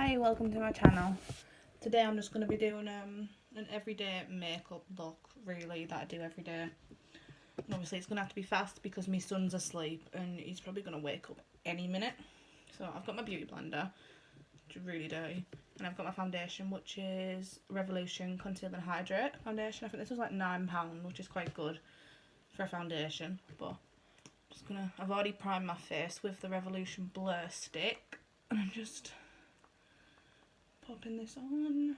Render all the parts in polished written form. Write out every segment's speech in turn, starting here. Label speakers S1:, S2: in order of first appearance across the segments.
S1: Hi, welcome to my channel. Today I'm just going to be doing an everyday makeup look, really, that I do every day. And obviously it's going to have to be fast because my son's asleep and he's probably going to wake up any minute. So I've got my beauty blender, which is really dirty, and I've got my foundation, which is Revolution Conceal and Hydrate foundation. I think this was like £9, which is quite good for a foundation. But I've already primed my face with the Revolution Blur Stick, and I'm just popping this on.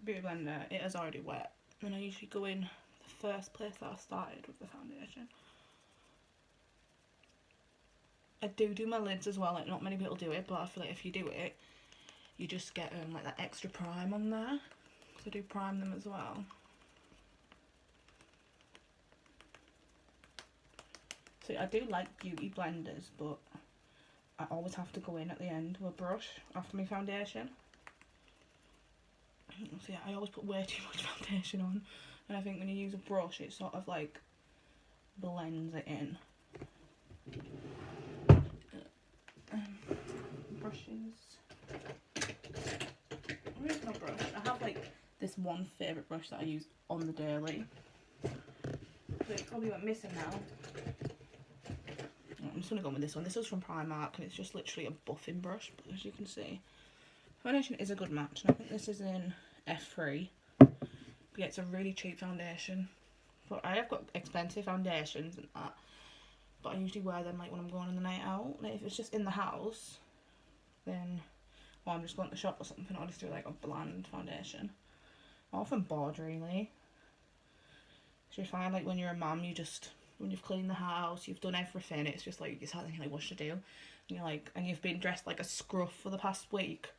S1: Beauty blender, it is already wet, and I usually go in the first place that I started with the foundation. I do my lids as well, like not many people do it, but I feel like if you do it, you just get like that extra prime on there. So I do prime them as well. So I do like beauty blenders, but I always have to go in at the end with a brush after my foundation. So yeah, I always put way too much foundation on, and I think when you use a brush it sort of like blends it in. Brushes. Where's my brush? I have like this one favourite brush that I use on the daily, so it probably went missing now. I'm just going to go with this one. This is from Primark and it's just literally a buffing brush, but as you can see, foundation is a good match, and I think this is in F3. But yeah, it's a really cheap foundation. But I have got expensive foundations and that, but I usually wear them like when I'm going on the night out. Like if it's just in the house, then, or I'm just going to the shop or something, I'll just do like a bland foundation. I'm often bored, really. So you find like when you're a mum, you just, when you've cleaned the house, you've done everything, it's just like you just haven't like what to do, and you're like, and you've been dressed like a scruff for the past week,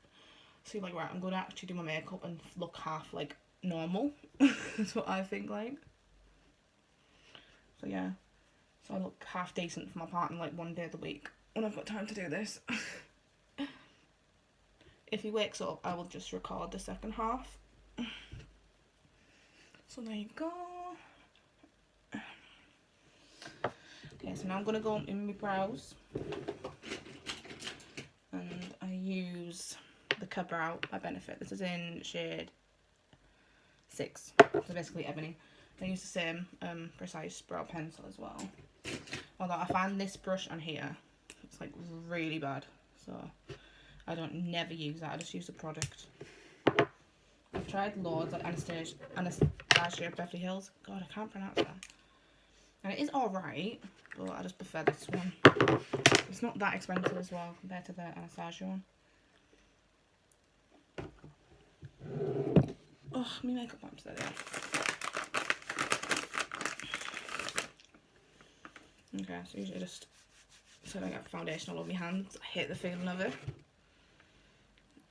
S1: so you're like, right, I'm going to actually do my makeup and look half like normal. That's what I think like. So yeah, so I look half decent for my partner like one day of the week when I've got time to do this. If he wakes up, I will just record the second half. So there you go. Okay, so now I'm going to go in my brows, and I use the Ka-Brow by Benefit. This is in shade 6, so basically ebony. I use the same precise brow pencil as well, although I find this brush on here, it's like really bad, so I don't never use that. I just use the product. I've tried loads like Anastasia Beverly Hills. God, I can't pronounce that. And it is alright, but I just prefer this one. It's not that expensive as well compared to the Anastasia one. Oh, my makeup wipes are there. Okay, so usually just so I don't get foundation all over my hands. I hate the feeling of it.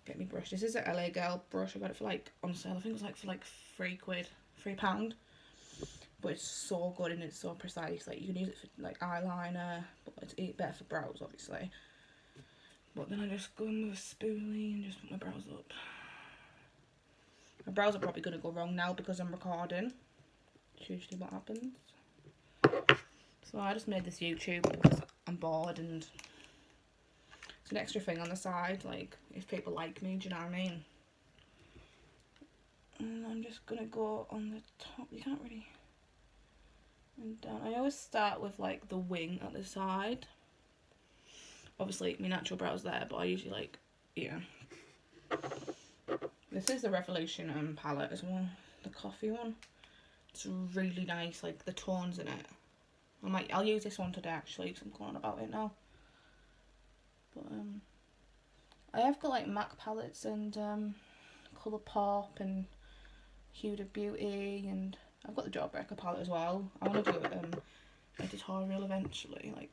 S1: Get me brush. This is a LA Girl brush. I got it for like on sale. I think it was like for like £3. But it's so good and it's so precise. Like you can use it for like eyeliner, but it's better for brows obviously. But then I just go in with a spoolie and just put my brows up. My brows are probably gonna go wrong now because I'm recording. It's usually what happens. So I just made this YouTube because I'm bored and it's an extra thing on the side, like if people like me, do you know what I mean? And I'm just gonna go on the top. You can't really, and down. I always start with like the wing at the side. Obviously my natural brows there, but I usually like, yeah. This is the Revolution palette as well, the coffee one. It's really nice, like the tones in it. I'll use this one today actually because I'm going on about it now. But I have got like MAC palettes and Colourpop and Huda Beauty, and I've got the Jawbreaker palette as well. I want to do an editorial eventually, like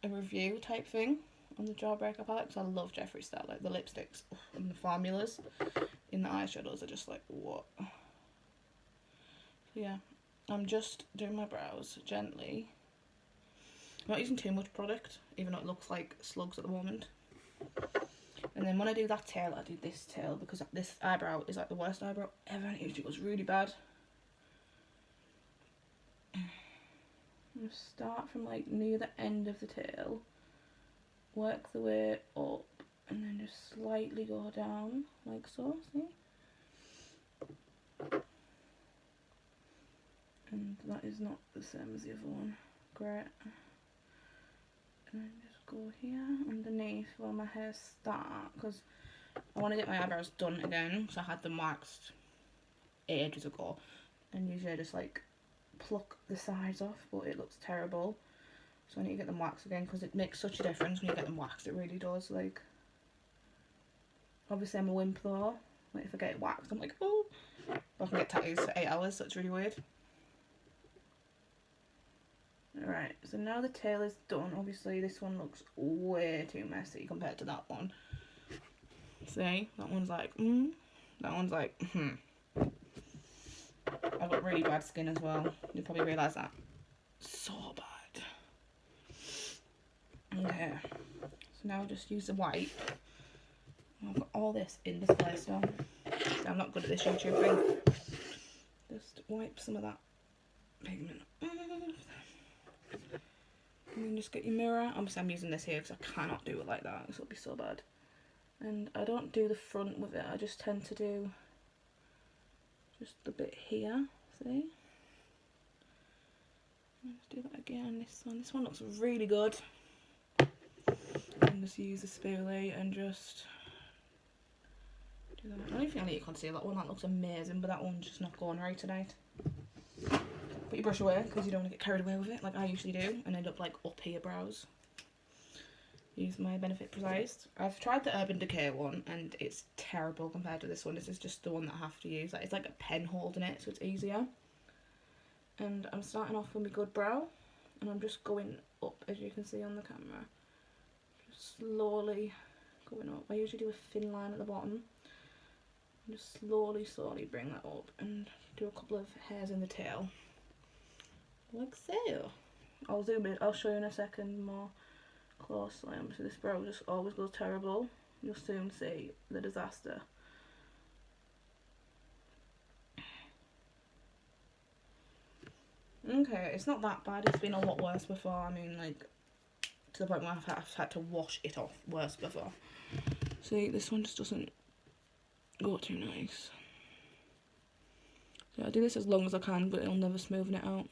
S1: a review type thing on the Jawbreaker palette because I love Jeffree Star. Like the lipsticks and the formulas in the eyeshadows are just like what. So yeah, I'm just doing my brows gently. I'm not using too much product, even though it looks like slugs at the moment. And then when I do that tail, I do this tail because this eyebrow is like the worst eyebrow ever and it usually goes really bad. I'm going to start from like near the end of the tail work the way up and then just slightly go down like so, see? And that is not the same as the other one. Great. And then just go here underneath where my hair starts, because I want to get my eyebrows done again, because I had them waxed ages ago, and usually I just like pluck the sides off, but it looks terrible, so I need to get them waxed again, because it makes such a difference when you get them waxed. It really does. Like, obviously I'm a wimp though, like if I get it waxed I'm like, oh, but I can get tattoos for 8 hours, so it's really weird. Alright, so now the tail is done. Obviously this one looks way too messy compared to that one. See, that one's like, that one's like, I've got really bad skin as well. You'll probably realise that. So bad. Okay, so now I'll just use the wipe. I've got all this in this place now. I'm not good at this YouTube thing. Just wipe some of that pigment off. And then just get your mirror. Obviously I'm using this here because I cannot do it like that. This will be so bad. And I don't do the front with it. I just tend to do just the bit here. See? Let's do that again. This one looks really good. And just use the spoolie and just do that. I don't even think I need to conceal that one. That looks amazing, but that one's just not going right tonight. Put your brush away because you don't want to get carried away with it like I usually do and end up like up here brows. Use my Benefit Precise. I've tried the Urban Decay one and it's terrible compared to this one. This is just the one that I have to use. Like, it's like a pen holding it, so it's easier. And I'm starting off with my good brow and I'm just going up, as you can see on the camera. Just slowly going up. I usually do a thin line at the bottom. Just slowly bring that up and do a couple of hairs in the tail. Like so. I'll zoom in, I'll show you in a second more closely. Obviously this brow just always goes terrible. You'll soon see the disaster. Okay, it's not that bad. It's been a lot worse before. I mean, like, to the point where I've had to wash it off worse before. See, this one just doesn't go too nice. So I do this as long as I can, but it'll never smoothen it out.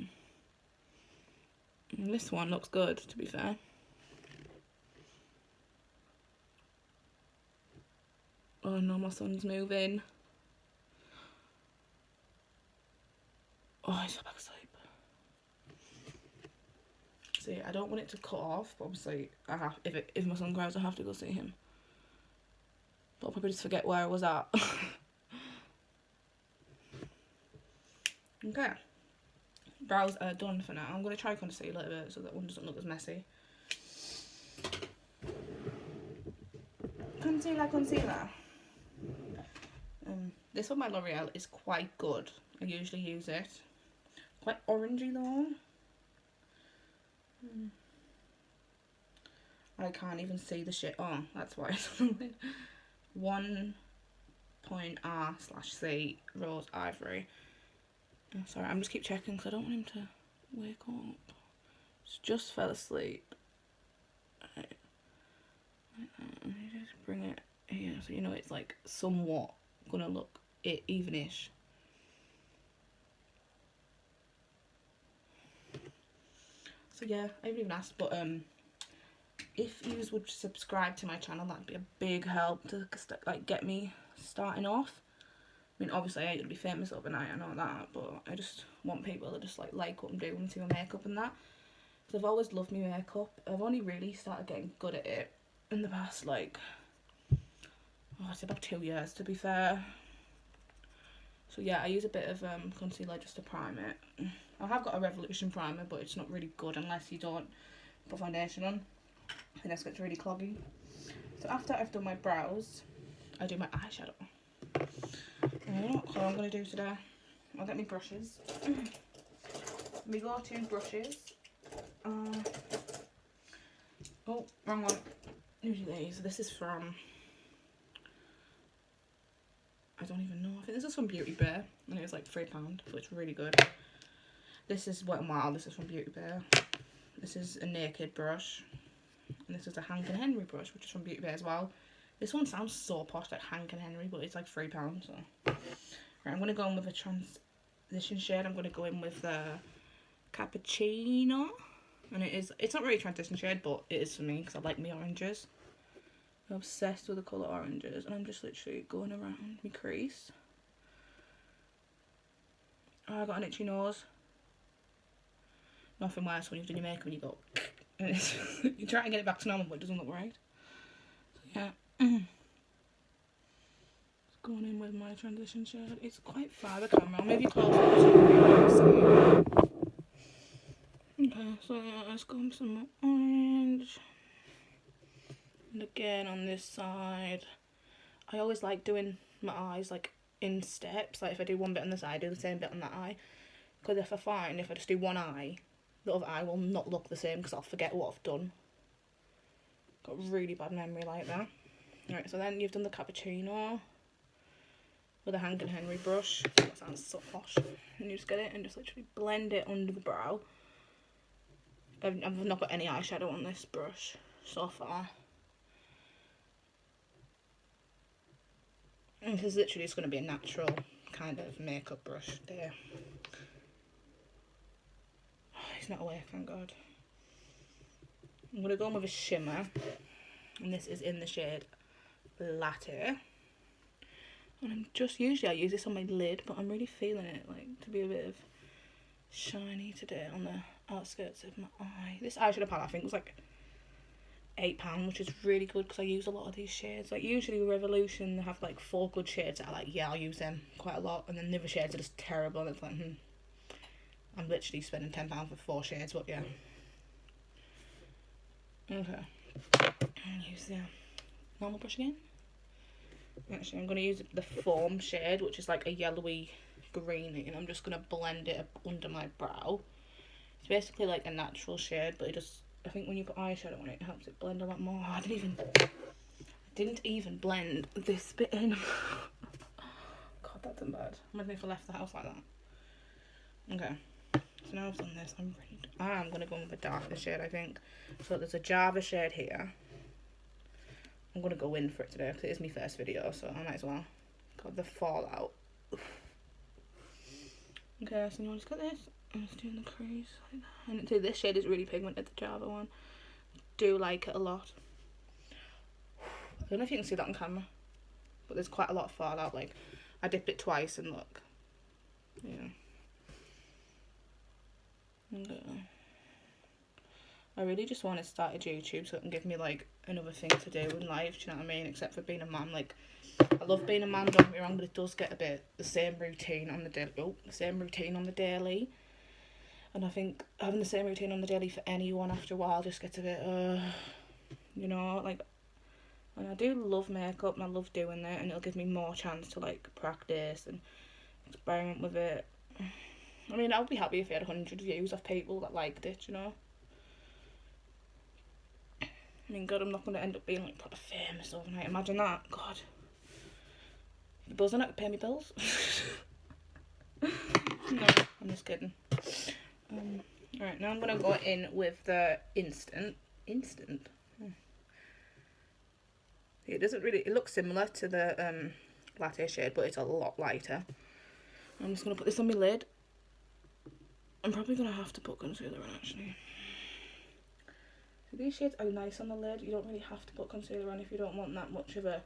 S1: And this one looks good, to be fair. Oh no, my son's moving. Oh, he's so back asleep. See, I don't want it to cut off, but obviously I have. If my son grows, I have to go see him. But I'll probably just forget where I was at. Okay. Brows are done for now. I'm going to try conceal a bit so that one doesn't look as messy. Concealer. This one by L'Oreal is quite good. I usually use it. Quite orangey though. I can't even see the shit. Oh, that's why it's 1.R/C Rose Ivory. Oh, sorry, I'm just keep checking because I don't want him to wake up. He's just fell asleep. Right. Let me just bring it here so you know it's like somewhat gonna look evenish. So yeah, I haven't even asked, but if you would subscribe to my channel, that'd be a big help to like get me starting off. I mean, obviously I ain't gonna be famous overnight, I know that, but I just want people to just like what I'm doing and see my makeup and that. Because I've always loved my makeup. I've only really started getting good at it in the past, like, it's about 2 years to be fair. So yeah, I use a bit of concealer just to prime it. I have got a Revolution primer, but it's not really good unless you don't put foundation on. The next gets really cloggy. So after I've done my brows, I do my eyeshadow. And you know what colour I'm going to do today? I'll get my brushes. My go-to brushes. Oh, wrong one. Usually these. This is from, I don't even know. I think this is from Beauty Bay, and it was like £3, so it's really good. This is Wet n Wild. This is from Beauty Bay. This is a naked brush, and this is a Hank and Henry brush, which is from Beauty Bay as well. This one sounds so posh, like Hank and Henry, but it's like £3, so. Right, I'm going to go in with a transition shade. I'm going to go in with the Cappuccino. And it's not really a transition shade, but it is for me, because I like my oranges. I'm obsessed with the colour oranges, and I'm just literally going around my crease. Oh, I got an itchy nose. Nothing worse when you've done your makeup and you go, and you try to get it back to normal, but it doesn't look right. So yeah, just going in with my transition shade. It's quite far the camera. I'll maybe close it. Okay, so yeah, let's go with some orange. And again on this side, I always like doing my eyes like in steps. Like if I do one bit on this eye, I do the same bit on that eye. Because if I just do one eye, the other eye will not look the same because I'll forget what I've done. Got really bad memory like that. Right, so then you've done the Cappuccino with a Hank and Henry brush. That sounds so posh. And you just get it and just literally blend it under the brow. I've not got any eyeshadow on this brush so far. And this is literally just going to be a natural kind of makeup brush there. He's not awake, thank God. I'm going to go in with a shimmer, and this is in the shade Latte. And I'm just, usually I use this on my lid, but I'm really feeling it, like, to be a bit of shiny today on the outskirts of my eye. This eyeshadow palette, I think, was like £8, which is really good because I use a lot of these shades. Like, usually Revolution, they have like 4 good shades that I like, yeah, I'll use them quite a lot, and then the other shades are just terrible, and it's like, I'm literally spending £10 for 4 shades, but yeah. Okay. I'll use the normal brush again. Actually, I'm going to use the Foam shade, which is like a yellowy greeny, and I'm just going to blend it under my brow. It's basically like a natural shade, but it just, I think when you put eyeshadow on it, it helps it blend a lot more. I didn't even blend this bit in. God, that's bad. Imagine if I left the house like that. Okay. So now I've done this, I'm going to go in with a darker shade, I think. So there's a Java shade here. I'm going to go in for it today because it is my first video, so I might as well. Got the Fallout. Okay, so now just got this. I'm just doing the crease like that. And so this shade is really pigmented, the Java one. Do like it a lot. I don't know if you can see that on camera, but there's quite a lot of Fallout. Like, I dipped it twice and look. Yeah. Okay. I really just want to start a YouTube so it can give me like another thing to do in life, do you know what I mean? Except for being a mum. Like, I love being a mum, don't get me wrong, but it does get a bit the same routine on the daily. And I think having the same routine on the daily for anyone after a while just gets a bit, you know, like, and I do love makeup and I love doing it, and it'll give me more chance to like practice and experiment with it. I mean, I would be happy if you had 100 views of people that liked it, you know. I mean, God, I'm not going to end up being like proper famous overnight. Imagine that. God. The bills are not pay me bills. No, I'm just kidding. Alright, now I'm going to go in with the Instant. It doesn't really, it looks similar to the Latte shade, but it's a lot lighter. I'm just going to put this on my lid. I'm probably going to have to put concealer on, actually. So these shades are nice on the lid. You don't really have to put concealer on if you don't want that much of a...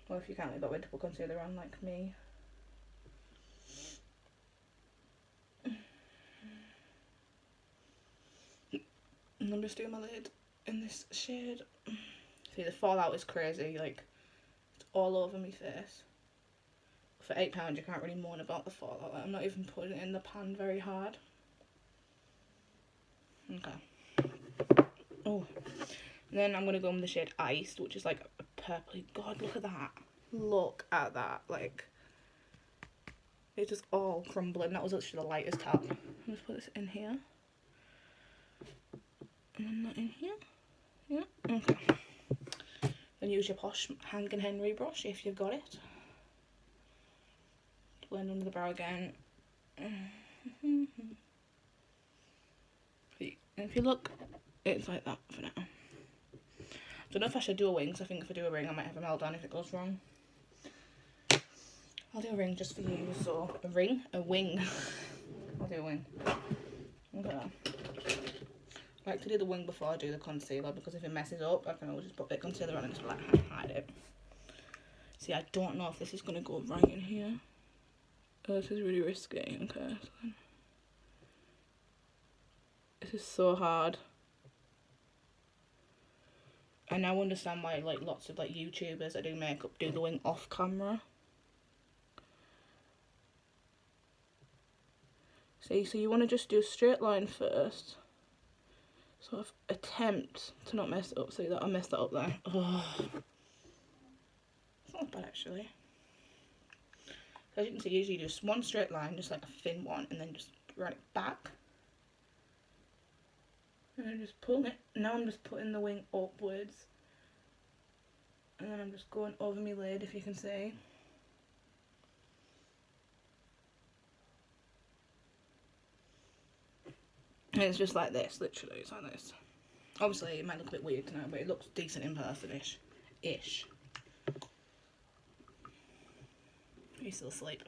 S1: Well, if you can't be bothered to put concealer on, like me. And I'm just doing my lid in this shade. See, the Fallout is crazy. Like, it's all over my face. For £8, you can't really moan about the Fallout. Like, I'm not even putting it in the pan very hard. Okay. Oh. And then I'm going to go in with the shade Iced, which is like a purpley. God, look at that. Look at that. Like, it's just all crumbling. That was literally the lightest tab. I'm just put this in here. And then that in here. Yeah. Okay. Then use your posh Hank and Henry brush if you've got it. Blend under the brow again. And if you look it's like that for now. Don't know if I should do a wing, because I think if I do a ring I might have a meltdown if it goes wrong. I'll do a ring just for you, so a wing. I'll do a wing. Okay. I like to do the wing before I do the concealer, because if it messes up I can always just put a bit of concealer on and just like hide it. See, I don't know if this is going to go right in here. Oh, this is really risky. Okay. So this is so hard. I now understand why like lots of like YouTubers that do makeup do the wing off camera. See, so you want to just do a straight line first. Sort of attempt to not mess it up. See that I messed that up there. Oh. It's not bad actually. So as you can see, usually just one straight line, just like a thin one, and then just run it back. And I'm just pulling it. Now I'm just putting the wing upwards. And then I'm just going over my lid, if you can see. And it's just like this, literally, it's like this. Obviously, it might look a bit weird now, but it looks decent in person-ish. He's still asleep.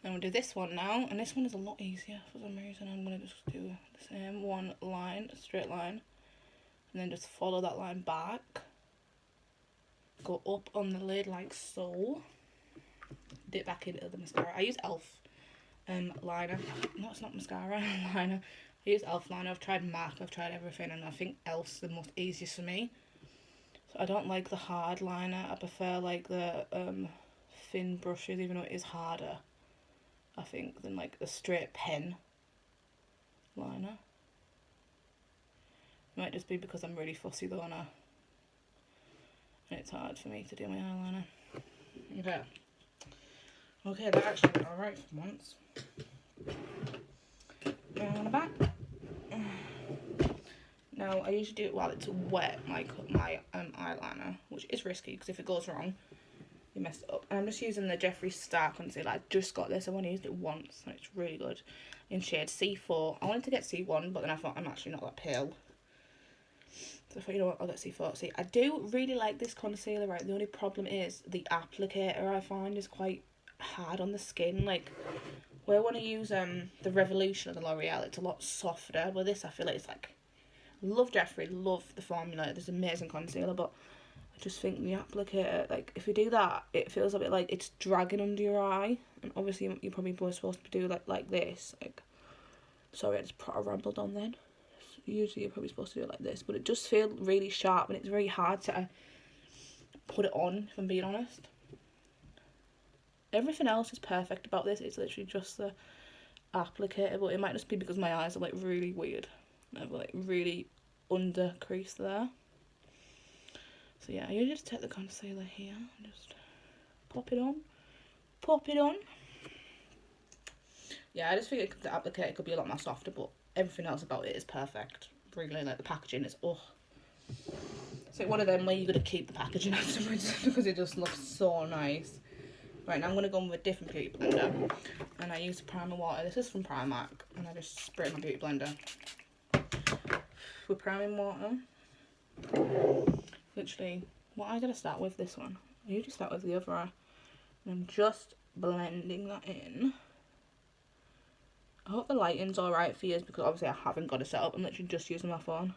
S1: Then we'll do this one now, and this one is a lot easier for some reason. I'm going to just do the same one line, a straight line, and then just follow that line back. Go up on the lid like so. Dip back into the mascara. I use e.l.f. liner. No, it's not mascara, liner. I use e.l.f. liner. I've tried MAC, I've tried everything, and I think e.l.f.'s the most easiest for me. So I don't like the hard liner. I prefer like the thin brushes, even though it is harder, I think, than like the straight pen liner. It might just be because I'm really fussy though, and it's hard for me to do my eyeliner. Okay, that actually went alright for once. On the back. Now, I usually do it while it's wet, my eyeliner, which is risky because if it goes wrong, you mess it up. And I'm just using the Jeffree Star concealer. I just got this. I've only used it once, and it's really good. In shade C4. I wanted to get C1, but then I thought I'm actually not that pale. So I thought, you know what, I'll get C4. See, I do really like this concealer, right? The only problem is the applicator, I find, is quite hard on the skin. Like, where I want to use the Revolution of the L'Oreal, it's a lot softer. With this, I feel like it's like, love Jeffree, love the formula. There's amazing concealer, but I just think the applicator, like, if you do that, it feels a bit like it's dragging under your eye. And obviously, you're probably both supposed to do like this. Like, sorry, I just rambled on then. Usually you're probably supposed to do it like this, but it just feels really sharp, and it's very hard to put it on, if I'm being honest. Everything else is perfect about this. It's literally just the applicator, but it might just be because my eyes are like really weird. They're like really under crease there. So yeah, you just take the concealer here and just pop it on. Yeah, I just think the applicator could be a lot more softer, but everything else about it is perfect. Really, like the packaging is, oh. It's like one of them where you're going to keep the packaging afterwards because it just looks so nice. Right, now I'm going to go in with a different beauty blender. And I use primer water. This is from Primark. And I just spray my beauty blender with priming water. Literally, what I got to start with this one. I usually start with the other eye. And I'm just blending that in. I hope the lighting's alright for you, because obviously I haven't got it set up. I'm literally just using my phone.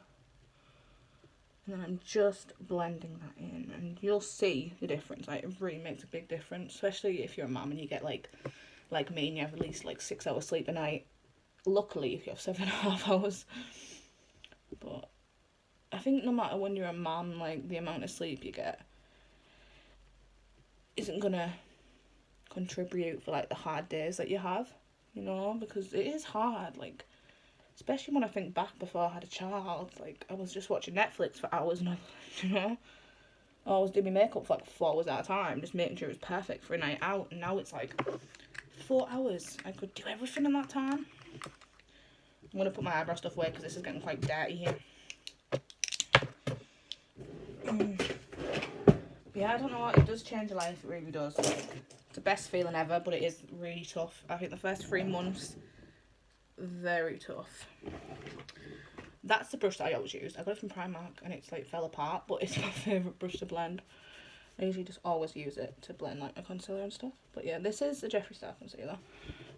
S1: And then I'm just blending that in, and you'll see the difference. Like, it really makes a big difference, especially if you're a mum and you get like me and you have at least like 6 hours sleep a night. Luckily, if you have 7.5 hours. But I think no matter when you're a mum, like, the amount of sleep you get isn't gonna contribute for like the hard days that you have. You know, because it is hard, like, especially when I think back before I had a child. Like, I was just watching Netflix for hours, and I was doing my makeup for like 4 hours at a time, just making sure it was perfect for a night out. And now it's like 4 hours. I could do everything in that time. I'm going to put my eyebrow stuff away because this is getting quite dirty here. Yeah, I don't know what, it does change your life, it really does. It's the best feeling ever, but it is really tough. I think the first 3 months, very tough. That's the brush that I always use. I got it from Primark and it's like fell apart, but it's my favourite brush to blend. I usually just always use it to blend like my concealer and stuff. But yeah, this is the Jeffree Star concealer.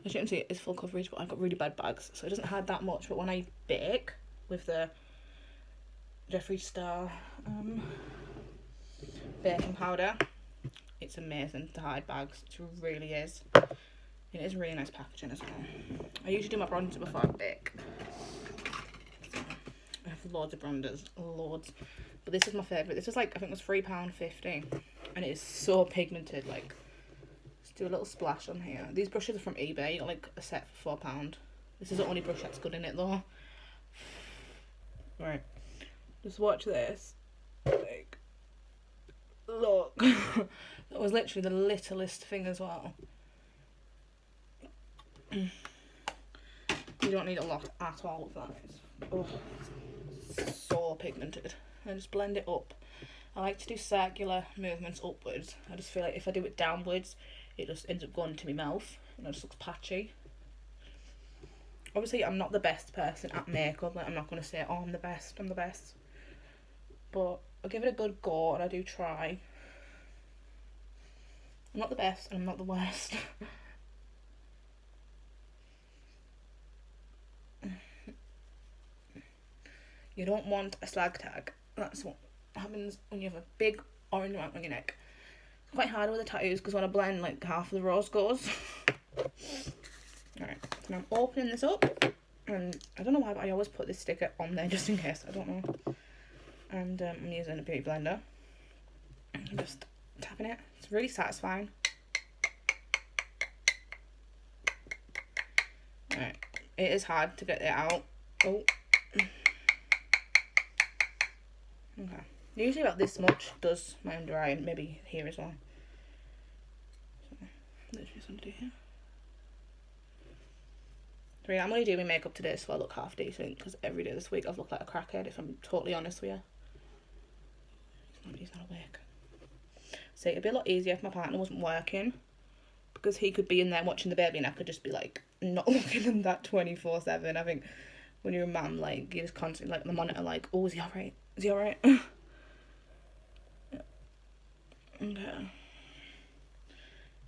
S1: As you can see, it's full coverage, but I've got really bad bags, so it doesn't hide that much. But when I bake with the Jeffree Star baking powder, it's amazing to hide bags. It really is. It is really nice packaging as well. I usually do my bronzer before I bake. I have loads of bronzers, loads. But this is my favourite. This is like, I think it was £3.50. And it is so pigmented. Like, let's do a little splash on here. These brushes are from eBay. You got like a set for £4. This is the only brush that's good in it though. Right. Just watch this. Like, look. That was literally the littlest thing as well. You don't need a lot at all of that. It's so pigmented. I just blend it up. I like to do circular movements upwards. I just feel like if I do it downwards, it just ends up going to my mouth and it just looks patchy. Obviously, I'm not the best person at makeup. Like, I'm not going to say, oh, I'm the best. But I'll give it a good go and I do try. I'm not the best and I'm not the worst. You don't want a slag tag. That's what happens when you have a big orange mark on your neck. It's quite hard with the tattoos because when I blend, like, half of the rose goes. Alright, so I'm opening this up. And I don't know why, but I always put this sticker on there just in case. I don't know. And I'm using a beauty blender. I'm just tapping it. It's really satisfying. Alright, it is hard to get it out. Oh. Okay. Usually about this much does my under eye, and maybe here as well. So, literally just under here. So yeah, I'm only doing my makeup today so I look half decent, because every day this week I've looked like a crackhead, if I'm totally honest with you. Nobody's not awake. So it'd be a lot easier if my partner wasn't working, because he could be in there watching the baby and I could just be like not looking at that 24/7. I think when you're a mum, like, you're just constantly like on the monitor, like, oh, is he alright? Is he alright? Okay.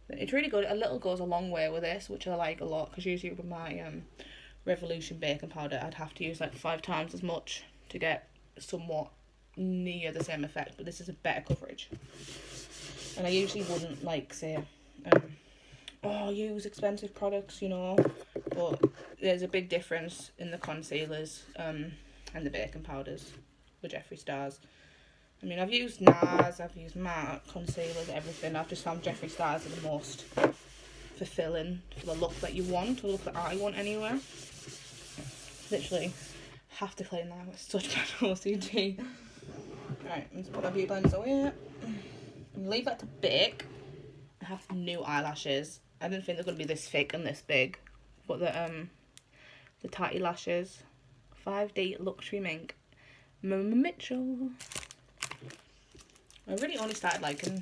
S1: It's really good. A little goes a long way with this, which I like a lot, because usually with my Revolution baking powder, I'd have to use like 5 times as much to get somewhat near the same effect, but this is a better coverage. And I usually wouldn't, like, say, use expensive products, you know, but there's a big difference in the concealers and the baking powders with Jeffree Stars. I mean, I've used NARS, I've used MAC, concealers, everything. I've just found Jeffree Stars are the most fulfilling for the look that you want, or the look that I want anyway. Literally, have to clean that. It's such bad OCD. Right, let's put my beauty blender away. And leave that to bake. I have new eyelashes. I didn't think they're going to be this thick and this big. But the Tatty Lashes 5D Luxury Mink Mitchell. I really only started liking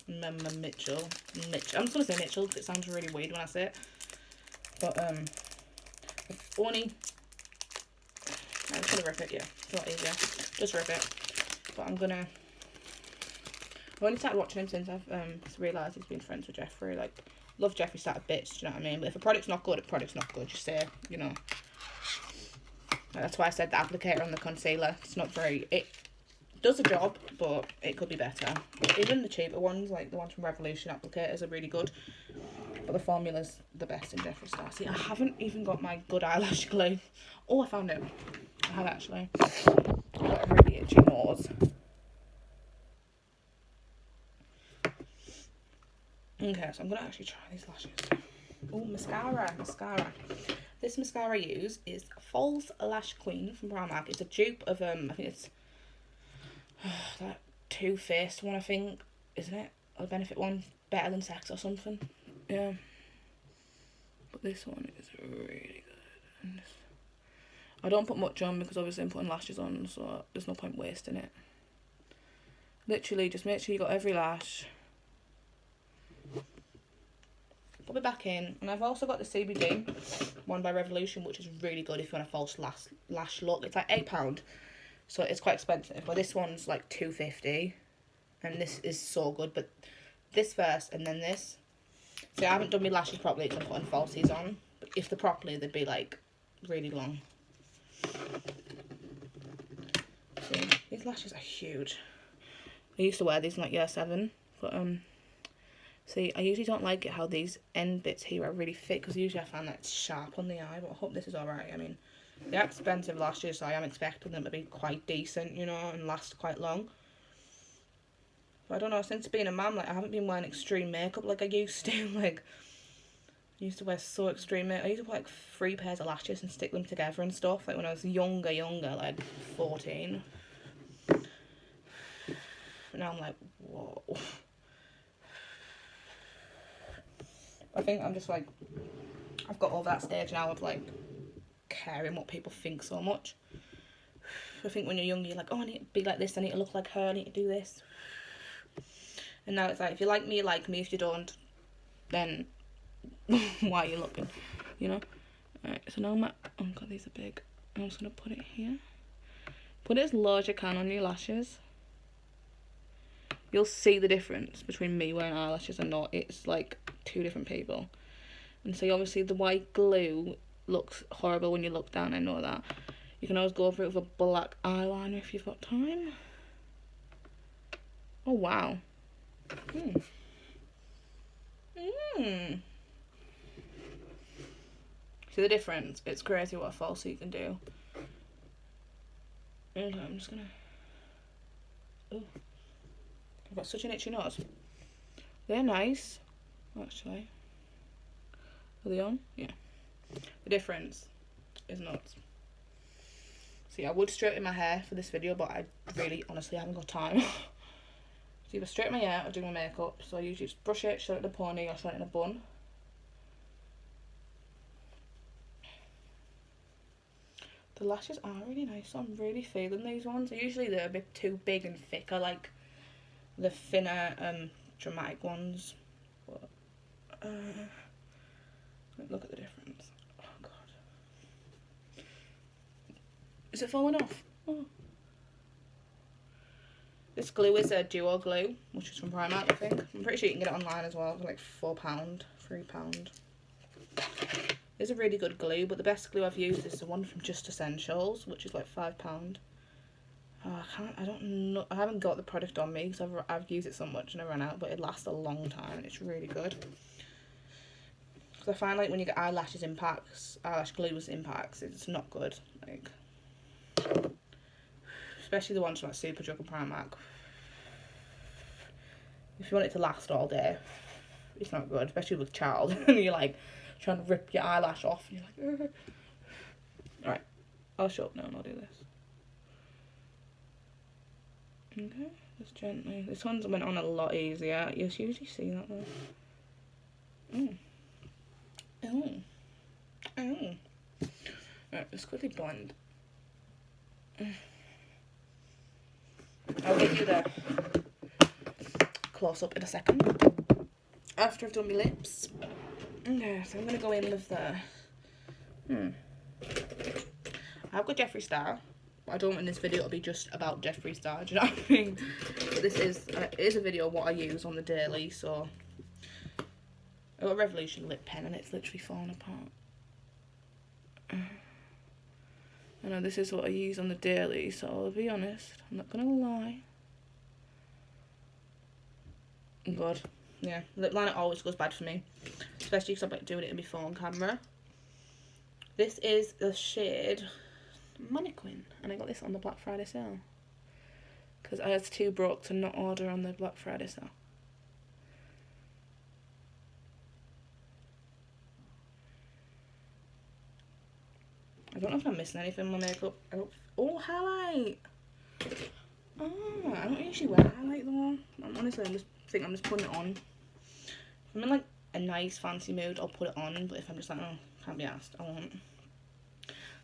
S1: Mitchell. I'm just going to say Mitchell because it sounds really weird when I say it. But I've only... I'm just going to rip it, yeah. It's a lot easier. Just rip it. But I'm going to... I've only started watching him since I've realised he's been friends with Jeffree. Like, love Jeffree Star bits, do you know what I mean? But if a product's not good, a product's not good. Just say, you know. That's why I said the applicator on the concealer. It's not very... It does a job, but it could be better. Even the cheaper ones, like the ones from Revolution applicators, are really good. But the formula's the best in Jeffree Star. See, I haven't even got my good eyelash glue. Oh, I found it. I have actually. I've got a really itchy nose. Okay, so I'm going to actually try these lashes. Oh, mascara. This mascara I use is False Lash Queen from Primark. It's a dupe of, I think it's that Too Faced one, I think, isn't it? Or the Benefit one, Better Than Sex or something. Yeah. But this one is really good. And I don't put much on because obviously I'm putting lashes on, so there's no point wasting it. Literally, just make sure you got every lash. pop it back in. And I've also got the CBD one by Revolution, which is really good if you want a false lash look. It's like £8, so it's quite expensive. But this one's like £2.50, and this is so good. But this first and then this. See, I haven't done my lashes properly because I'm putting falsies on. But if they're properly, they'd be like really long. See, these lashes are huge. I used to wear these in like year 7, but see, I usually don't like it how these end bits here are really thick, because usually I find that it's sharp on the eye, but I hope this is alright. I mean, they're expensive lashes, so I am expecting them to be quite decent, you know, and last quite long. But I don't know, since being a mum, like, I haven't been wearing extreme makeup like I used to. Like, I used to wear so extreme makeup. I used to put like 3 pairs of lashes and stick them together and stuff, like when I was younger, like 14. But now I'm like, whoa. I think I'm just like, I've got over that stage now of like caring what people think so much. I think when you're younger, you're like, oh, I need to be like this, I need to look like her, I need to do this. And now it's like, if you like me, you like me. If you don't, then why are you looking, you know? Alright, so now oh god, these are big. I'm just going to put it here. Put it as low as you can on your lashes. You'll see the difference between me wearing eyelashes and not. It's like 2 different people. And so obviously the white glue looks horrible when you look down, I know that. You can always go over it with a black eyeliner if you've got time. Oh wow. See the difference? It's crazy what a falsie you can do. Okay, I'm just gonna... Oh, I've got such an itchy nose. They're nice, actually. Are they on? Yeah. The difference is nuts. See, I would straighten my hair for this video, but I really, honestly, haven't got time. So either straighten my hair or do my makeup. So I usually just brush it, shut it in a pony, or shut it in a bun. The lashes are really nice, so I'm really feeling these ones. Usually they're a bit too big and thick. I like the thinner, dramatic ones. But, look at the difference. Oh god. Is it falling off? Oh. This glue is a duo glue, which is from Primark, I think. I'm pretty sure you can get it online as well for like £4, £3. It's a really good glue, but the best glue I've used is the one from Just Essentials, which is like £5. Oh, I don't know, I haven't got the product on me because I've used it so much and I ran out, but it lasts a long time and it's really good. Because I find like when you get eyelash glues in packs, it's not good. Like, especially the ones from like Superdrug and Primark. If you want it to last all day, it's not good, especially with child. And you're like trying to rip your eyelash off. And you're like, alright, I'll shut up now and I'll do this. Okay, just gently. This one's went on a lot easier. You usually see that though. Alright, just quickly blend. I'll give you the close up in a second. After I've done my lips. Okay, so I'm going to go in with the... I've got Jeffree Star. I don't want this video to be just about Jeffree Star, do you know what I mean? But this is it is a video of what I use on the daily, so... I've got a Revolution lip pen and it's literally falling apart. I know this is what I use on the daily, so I'll be honest, I'm not gonna lie. God, yeah, lip liner always goes bad for me, especially because I'm like doing it in my phone camera. This is the shade Mannequin, and I got this on the Black Friday sale because I was too broke to not order on the Black Friday sale. I don't know if I'm missing anything in my makeup. Oh, highlight! Oh, I don't usually wear highlight though. Honestly, I'm just putting it on. If I'm in like a nice fancy mood, I'll put it on. But if I'm just like, oh, can't be asked, I won't.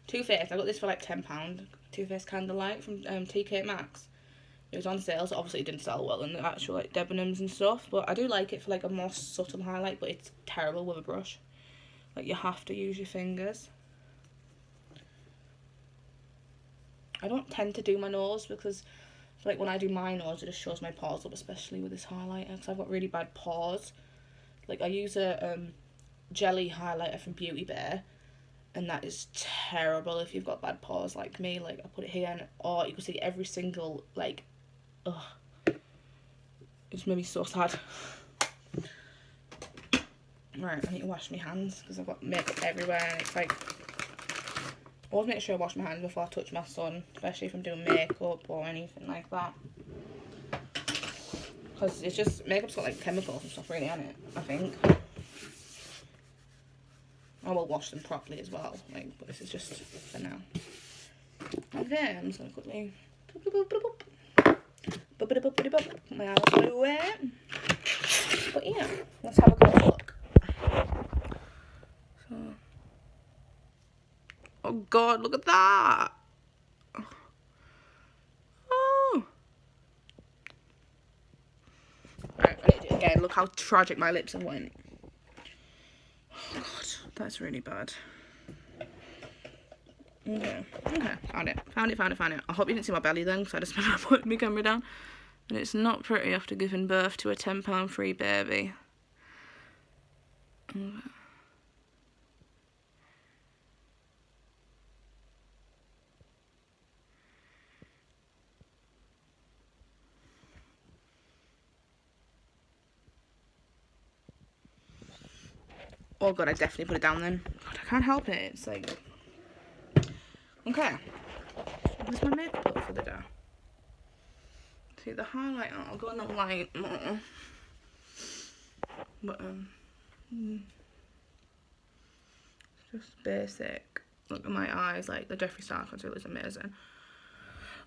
S1: Too Faced. I got this for like £10. Too Faced Candlelight from TK Maxx. It was on sale, so obviously it didn't sell well in the actual like Debenhams and stuff, but I do like it for like a more subtle highlight, but it's terrible with a brush. Like, you have to use your fingers. I don't tend to do my nose because like when I do my nose, it just shows my pores up, especially with this highlighter, because I've got really bad pores. Like, I use a jelly highlighter from Beauty Bay, and that is terrible if you've got bad pores like me. Like, I put it here, and oh, you can see every single, like, ugh. It just made me so sad. Right, I need to wash my hands because I've got makeup everywhere, and it's like, I always make sure I wash my hands before I touch my son, especially if I'm doing makeup or anything like that. Because it's just, makeup's got like chemicals and stuff really on it, I think. I will wash them properly as well, like, but this is just for now. Okay, I'm just gonna quickly put my eyes away. But yeah, let's have a closer look. So, oh god, look at that! Oh! Right, I need to do it again. Look how tragic my lips have went. Oh god, that's really bad. Okay, found it. I hope you didn't see my belly then, because I just remember putting my camera down. And it's not pretty after giving birth to a £10 free baby. Okay. Oh god, I definitely put it down then. God, I can't help it. It's like... Okay. Where's my makeup look for the day? See, the highlight, I'll go on the light more. But, just basic. Look at my eyes, like, the Jeffree Star concealer is amazing.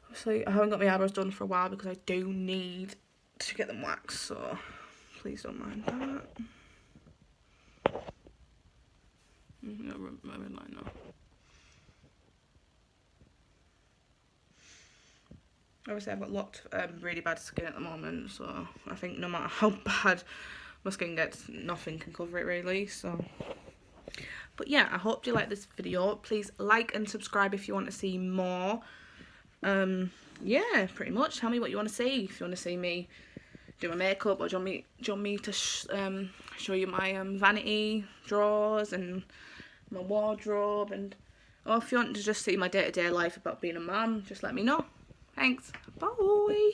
S1: Obviously, I haven't got my eyebrows done for a while because I do need to get them waxed, so please don't mind that. My red line now. Obviously, I've got lots of really bad skin at the moment, so I think no matter how bad my skin gets, nothing can cover it really, so... But yeah, I hope you like this video. Please like and subscribe if you want to see more. Yeah, pretty much. Tell me what you want to see. If you want to see me do my makeup, or do you want me to show you my vanity drawers and my wardrobe, and or if you want to just see my day-to-day life about being a mum, just let me know. Thanks. Bye.